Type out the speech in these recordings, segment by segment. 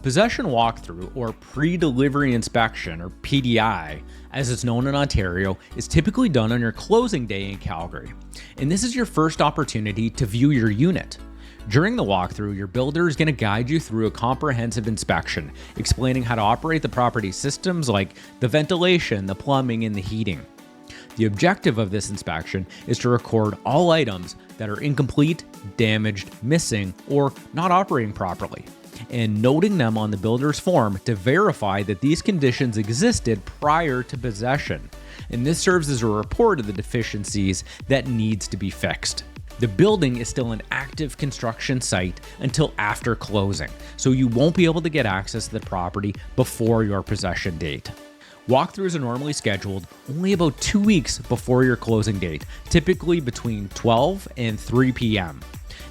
possession walkthrough, or pre-delivery inspection, or PDI, as it's known in Ontario, is typically done on your closing day in Calgary. And this is your first opportunity to view your unit. During the walkthrough, your builder is going to guide you through a comprehensive inspection, explaining how to operate the property systems like the ventilation, the plumbing, and the heating. The objective of this inspection is to record all items that are incomplete, damaged, missing, or not operating properly, and noting them on the builder's form to verify that these conditions existed prior to possession. And this serves as a report of the deficiencies that needs to be fixed. The building is still an active construction site until after closing, so you won't be able to get access to the property before your possession date. Walkthroughs are normally scheduled only about 2 weeks before your closing date, typically between 12 and 3 p.m.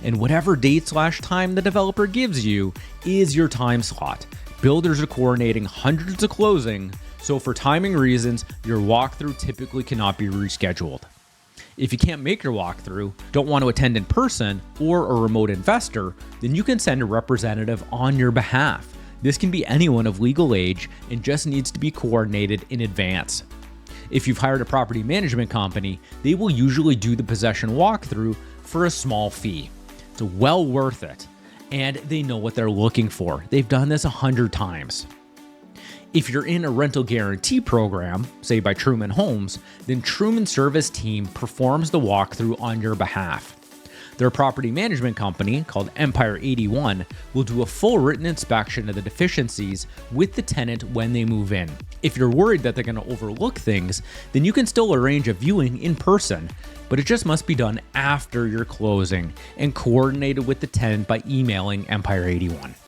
And whatever date/time the developer gives you is your time slot. Builders are coordinating hundreds of closings, so for timing reasons, your walkthrough typically cannot be rescheduled. If you can't make your walkthrough, don't want to attend in person, or a remote investor, then you can send a representative on your behalf. This can be anyone of legal age and just needs to be coordinated in advance. If you've hired a property management company, they will usually do the possession walkthrough for a small fee. It's well worth it, and they know what they're looking for. They've done this 100 times. If you're in a rental guarantee program, say by Truman Homes, then Truman Service Team performs the walkthrough on your behalf. Their property management company, called Empire 81, will do a full written inspection of the deficiencies with the tenant when they move in. If you're worried that they're going to overlook things, then you can still arrange a viewing in person, but it just must be done after your closing and coordinated with the tenant by emailing Empire 81.